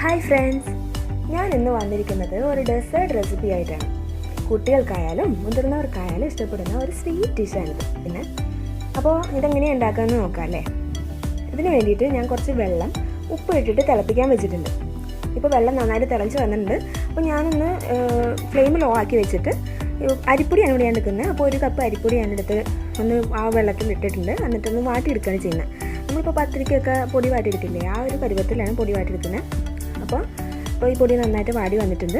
Hi friends, ഞാൻ ഇന്ന് വന്നിരിക്കുന്നത് ഒരു ഡെസേർട്ട് റെസിപ്പി ആയിട്ടാണ്. കുട്ടികൾക്കായാലും മുതിർന്നവർക്കായാലും ഇഷ്ടപ്പെടുന്ന ഒരു സ്വീറ്റ് ഡിഷാണിത്. അപ്പോൾ ഇതെങ്ങനെയാണ് ഉണ്ടാക്കാമെന്ന് നോക്കാം അല്ലേ. ഇതിന് വേണ്ടിയിട്ട് ഞാൻ കുറച്ച് വെള്ളം ഉപ്പ് ഇട്ടിട്ട് തിളപ്പിക്കാൻ വെച്ചിട്ടുണ്ട്. ഇപ്പോൾ വെള്ളം നന്നായിട്ട് തിളച്ച് വന്നിട്ടുണ്ട്. അപ്പോൾ ഞാനൊന്ന് ഫ്ലെയിം ലോ ആക്കി വെച്ചിട്ട് അരിപ്പൊടിയാണ് ഇവിടെ ഞാൻ എടുക്കുന്നത്. അപ്പോൾ ഒരു കപ്പ് അരിപ്പൊടി ഞാനെടുത്ത് ഒന്ന് ആ വെള്ളത്തിൽ ഇട്ടിട്ടുണ്ട്. എന്നിട്ടൊന്ന് വാട്ടിയെടുക്കുകയാണ് ചെയ്യുന്നത്. നമ്മളിപ്പോൾ പത്തിരിക്കൊക്കെ പൊടി വാട്ടിയെടുക്കില്ലേ, ആ ഒരു പരുവത്തിലാണ് പൊടി വാട്ടിയെടുക്കുന്നത്. അപ്പോൾ ഈ പൊടി നന്നായിട്ട് വാടി വന്നിട്ടുണ്ട്.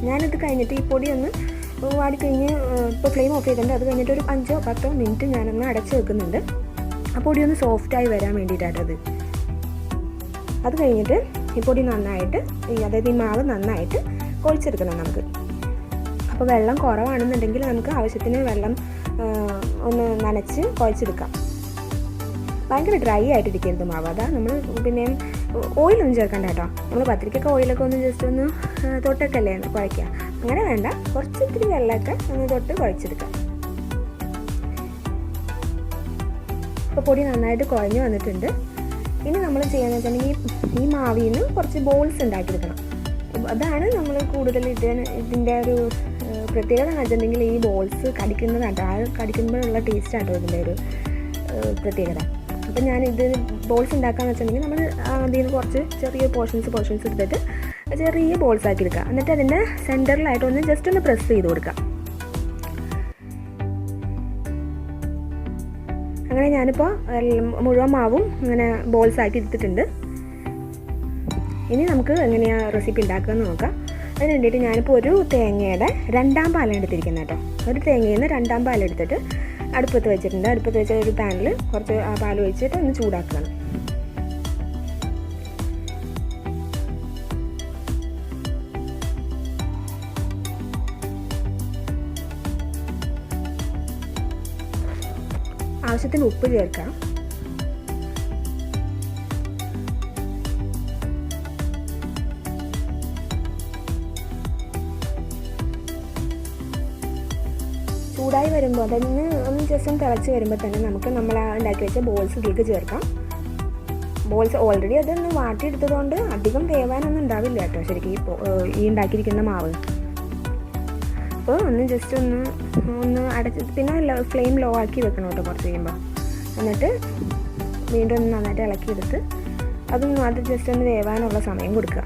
ഞാനിത് കഴിഞ്ഞിട്ട് ഈ പൊടി ഒന്ന് വാടിക്കഴിഞ്ഞ് ഇപ്പോൾ ഫ്ലെയിം ഓഫ് ചെയ്തിട്ടുണ്ട്. അത് കഴിഞ്ഞിട്ട് ഒരു 5-10 മിനിറ്റ് ഞാനൊന്ന് അടച്ച് വെക്കുന്നുണ്ട്. ആ പൊടി ഒന്ന് സോഫ്റ്റായി വരാൻ വേണ്ടിയിട്ടാട്ടത്. അത് കഴിഞ്ഞിട്ട് ഈ പൊടി നന്നായിട്ട് അതായത് ഈ മാവ് നന്നായിട്ട് കുഴച്ചെടുക്കണം നമുക്ക്. അപ്പോൾ വെള്ളം കുറവാണെന്നുണ്ടെങ്കിൽ നമുക്ക് ആവശ്യത്തിന് വെള്ളം ഒന്ന് നനച്ച് കുഴച്ചെടുക്കാം. ഭയങ്കര ഡ്രൈ ആയിട്ടിരിക്കരുത് മാവ്. അതാ നമ്മൾ പിന്നെ ഓയിലൊന്നും ചേർക്കണ്ട കേട്ടോ. നമ്മൾ പത്തിരിക്കൊക്കെ ഓയിലൊക്കെ ഒന്ന് ജസ്റ്റ് ഒന്ന് തൊട്ടൊക്കെ അല്ലേ കുഴയ്ക്കുക, അങ്ങനെ വേണ്ട. കുറച്ച് ഇത്തിരി വെള്ളമൊക്കെ ഒന്ന് തൊട്ട് കുഴച്ചെടുക്കാം. ഇപ്പോൾ പൊടി നന്നായിട്ട് കുഴഞ്ഞ് വന്നിട്ടുണ്ട്. ഇനി നമ്മൾ ചെയ്യാന്ന് വെച്ചിട്ടുണ്ടെങ്കിൽ ഈ മാവിൽ നിന്ന് കുറച്ച് ബോൾസ് ഉണ്ടാക്കിയെടുക്കണം. അതാണ് നമ്മൾ കൂടുതൽ ഇതിൻ്റെ ഒരു പ്രത്യേകത എന്ന് വെച്ചിട്ടുണ്ടെങ്കിൽ ഈ ബോൾസ് കടിക്കുന്നതാട്ടോ. ആ കടിക്കുമ്പോഴുള്ള ടേസ്റ്റാട്ടോ ഇതിൻ്റെ ഒരു പ്രത്യേകത. അപ്പം ഞാനിത് ബോൾസ് ഉണ്ടാക്കാമെന്ന് വെച്ചിട്ടുണ്ടെങ്കിൽ നമ്മൾ അതിൽ നിന്ന് കുറച്ച് ചെറിയ പോർഷൻസ് എടുത്തിട്ട് ചെറിയ ബോൾസ് ആക്കി എടുക്കുക. എന്നിട്ട് അതിൻ്റെ സെൻറ്ററിലായിട്ട് ഒന്ന് ജസ്റ്റ് ഒന്ന് പ്രസ് ചെയ്ത് കൊടുക്കുക. അങ്ങനെ ഞാനിപ്പോൾ മുഴുവൻ മാവും ഇങ്ങനെ ബോൾസ് ആക്കി എടുത്തിട്ടുണ്ട്. ഇനി നമുക്ക് എങ്ങനെയാണ് റെസിപ്പി ഉണ്ടാക്കുകയെന്ന് നോക്കാം. അതിന് വേണ്ടിയിട്ട് ഞാനിപ്പോൾ ഒരു തേങ്ങയുടെ 2ാം പാലാണ് എടുത്തിരിക്കുന്നത് കേട്ടോ. ഒരു തേങ്ങയിൽ നിന്ന് 2ാം പാലെടുത്തിട്ട് അടുപ്പത്ത് വെച്ചിട്ടുണ്ട്. അടുപ്പത്ത് വെച്ച ഒരു പാനിൽ കുറച്ച് ആ പാൽ ഒഴിച്ചിട്ട് ഒന്ന് ചൂടാക്കണം. ആവശ്യത്തിന് ഉപ്പ് ചേർക്കാം. ചൂടായി വരുമ്പോൾ അതൊന്ന് ജസ്റ്റ് ഒന്ന് തിളച്ച് വരുമ്പോൾ തന്നെ നമുക്ക് നമ്മൾ ഉണ്ടാക്കി വെച്ച ബോൾസ് ഇതിലേക്ക് ചേർക്കാം. ബോൾസ് ഓൾറെഡി അതൊന്ന് വാട്ടിയെടുത്തതുകൊണ്ട് അധികം വേവാനൊന്നും ഉണ്ടാവില്ല കേട്ടോ ശരിക്കും ഈ ഉണ്ടാക്കിയിരിക്കുന്ന മാവ്. അപ്പോൾ ഒന്ന് ജസ്റ്റ് ഒന്ന് അടച്ച് പിന്നെ ഫ്ലെയിം ലോ ആക്കി വെക്കണം കേട്ടോ കുറച്ച് കഴിയുമ്പോൾ. എന്നിട്ട് വീണ്ടും ഒന്ന് നന്നായിട്ട് ഇളക്കിയെടുത്ത് അത് ജസ്റ്റ് ഒന്ന് വേവാനുള്ള സമയം കൊടുക്കുക.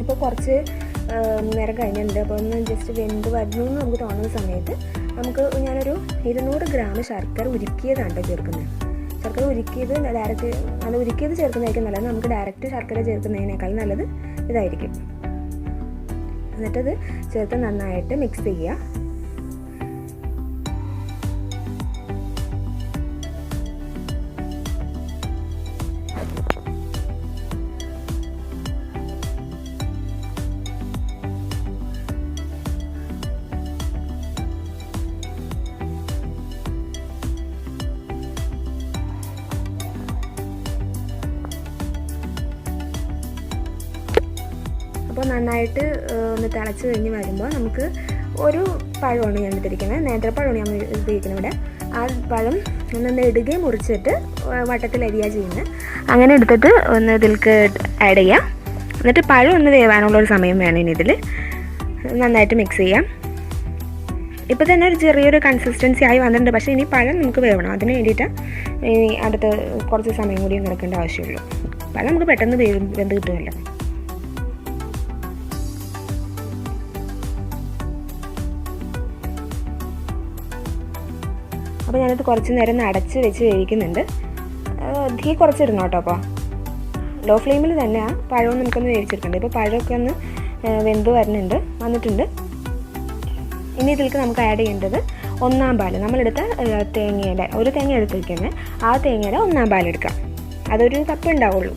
ഇപ്പോൾ കുറച്ച് നേരം കഴിഞ്ഞിട്ടുണ്ട്. അപ്പോൾ ഒന്ന് ജസ്റ്റ് വെന്ത് വരുന്നു എന്ന് നമുക്ക് തോന്നുന്ന സമയത്ത് ഞാനൊരു 200 ഗ്രാം ശർക്കര ഉരുക്കിയതാണ് ചേർക്കുന്നത്. ശർക്കര ഉരുക്കിയത് ഡയറക്റ്റ് അത് ഉരുക്കിയത് ചേർക്കുന്നതായിരിക്കും നല്ലത്. നമുക്ക് ഡയറക്റ്റ് ശർക്കര ചേർക്കുന്നതിനേക്കാൾ നല്ലത് ഇതായിരിക്കും. എന്നിട്ടത് ചേർത്ത് നന്നായിട്ട് മിക്സ് ചെയ്യുക. അപ്പോൾ നന്നായിട്ട് ഒന്ന് തിളച്ച് കഴിഞ്ഞ് വരുമ്പോൾ നമുക്ക് ഒരു പഴമാണ് ഞാൻ എടുത്തിരിക്കുന്നത്. നേന്ത്രപ്പഴമാണ് ഞാൻ ഉപയോഗിക്കുന്നത് ഇവിടെ. ആ പഴം ഒന്ന് നെടുകെ മുറിച്ചിട്ട് വട്ടത്തിൽ അരിയുക ചെയ്യുന്നത്. അങ്ങനെ എടുത്തിട്ട് ഒന്ന് ഇതിലേക്ക് ആഡ് ചെയ്യാം. എന്നിട്ട് പഴം ഒന്ന് വേവാനുള്ളൊരു സമയം വേണം. ഇനി ഇതിൽ നന്നായിട്ട് മിക്സ് ചെയ്യാം. ഇപ്പോൾ തന്നെ ഒരു ചെറിയൊരു കൺസിസ്റ്റൻസി ആയി വന്നിട്ടുണ്ട്. പക്ഷേ ഇനി പഴം നമുക്ക് വേവണം. അതിന് വേണ്ടിയിട്ട് ഇനി അടുത്ത് കുറച്ച് സമയം കൂടി കിടക്കേണ്ട ആവശ്യമുള്ളൂ. പഴം നമുക്ക് പെട്ടെന്ന് വെന്ത് കിട്ടുമല്ലോ. അപ്പോൾ ഞാനത് കുറച്ച് നേരം അടച്ച് വെച്ച് വേവിക്കുന്നുണ്ട്. തീ കുറച്ചിടണം കേട്ടോ. അപ്പോൾ ലോ ഫ്ലെയിമിൽ തന്നെ പഴവും നമുക്കൊന്ന് വേവിച്ചെടുക്കണ്ട്. ഇപ്പോൾ പഴമൊക്കെ ഒന്ന് വെന്ത് വന്നിട്ടുണ്ട്. ഇനി ഇതിലേക്ക് നമുക്ക് ആഡ് ചെയ്യേണ്ടത് 1ാം പാൽ. നമ്മളെടുത്ത തേങ്ങയുടെ ഒരു തേങ്ങ എടുത്തിരിക്കുന്നത് ആ തേങ്ങയുടെ 1ാം പാലെടുക്കാം. അതൊരു കപ്പ് ഉണ്ടാവുള്ളൂ.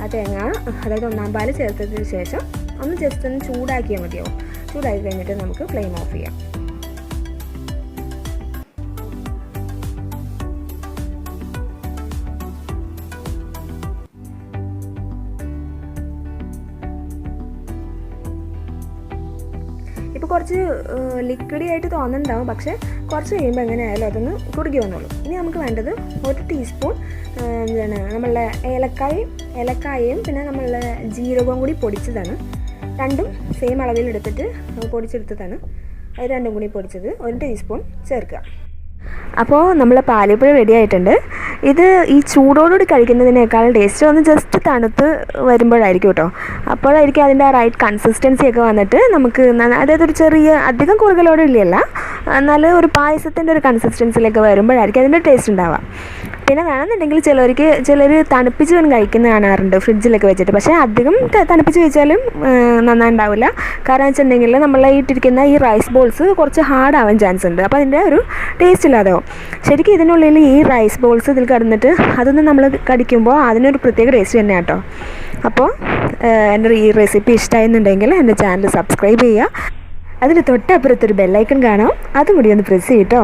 ആ തേങ്ങ അതായത് 1ാം പാൽ ചേർത്തതിന് ശേഷം ഒന്ന് ജസ്റ്റ് ഒന്ന് ചൂടാക്കിയാൽ മതിയാവും. ചൂടാക്കി കഴിഞ്ഞിട്ട് നമുക്ക് ഫ്ലെയിം ഓഫ് ചെയ്യാം. ഇപ്പോൾ കുറച്ച് ലിക്വിഡി ആയിട്ട് തോന്നുന്നുണ്ടാവും, പക്ഷേ കുറച്ച് കഴിയുമ്പോൾ എങ്ങനെയായാലും അതൊന്ന് കുറുകി വന്നോളൂ. ഇനി നമുക്ക് വേണ്ടത് 1 ടീസ്പൂൺ എന്താണ് നമ്മളുടെ ഏലക്കായയും പിന്നെ നമ്മളുടെ ജീരകവും കൂടി പൊടിച്ചതാണ്. രണ്ടും സെയിം അളവിൽ എടുത്തിട്ട് പൊടിച്ചെടുത്തതാണ്. അത് രണ്ടും കൂടി പൊടിച്ചത് 1 ടീസ്പൂൺ ചേർക്കുക. അപ്പോൾ നമ്മൾ പാലിയപ്പഴ റെഡി ആയിട്ടുണ്ട്. ഇത് ഈ ചൂടോടുകൂടി കഴിക്കുന്നതിനേക്കാൾ ടേസ്റ്റ് ഒന്ന് ജസ്റ്റ് തണുത്ത് വരുമ്പോഴായിരിക്കും കേട്ടോ. അപ്പോഴായിരിക്കും അതിൻ്റെ റൈറ്റ് കൺസിസ്റ്റൻസി ഒക്കെ വന്നിട്ട് നമുക്ക് അതായത് ഒരു ചെറിയ അധികം കുറുകലോടെ ഇല്ലല്ല, എന്നാൽ ഒരു പായസത്തിൻ്റെ ഒരു കൺസിസ്റ്റൻസിയിലേക്ക് വരുമ്പോഴായിരിക്കും അതിൻ്റെ ടേസ്റ്റ് ഉണ്ടാവുക. പിന്നെ വേണമെന്നുണ്ടെങ്കിൽ ചിലർ തണുപ്പിച്ച് കഴിക്കുന്ന കാണാറുണ്ട് ഫ്രിഡ്ജിലൊക്കെ വെച്ചിട്ട്. പക്ഷേ അധികം തണുപ്പിച്ച് വെച്ചാലും നന്നായി ഉണ്ടാവില്ല. കാരണം വെച്ചിട്ടുണ്ടെങ്കിൽ നമ്മളെ ഇട്ടിരിക്കുന്ന ഈ റൈസ് ബോൾസ് കുറച്ച് ഹാർഡ് ആവാൻ ചാൻസ് ഉണ്ട്. അപ്പോൾ അതിൻ്റെ ഒരു ടേസ്റ്റ് ഇല്ലാതാവും. ശരിക്കും ഇതിനുള്ളിൽ ഈ റൈസ് ബോൾസ് ഇതിൽ കിടന്നിട്ട് അതൊന്ന് നമ്മൾ കടിക്കുമ്പോൾ അതിനൊരു പ്രത്യേക ടേസ്റ്റ് തന്നെയാണ് കേട്ടോ. അപ്പോൾ എൻ്റെ ഈ റെസിപ്പി ഇഷ്ടമായെന്നുണ്ടെങ്കിൽ എൻ്റെ ചാനൽ സബ്സ്ക്രൈബ് ചെയ്യുക. അതിന് തൊട്ടപ്പുറത്തൊരു ബെല്ലൈക്കൺ കാണാം, അതും കൂടി ഒന്ന് പ്രസ് ചെയ്യട്ടോ.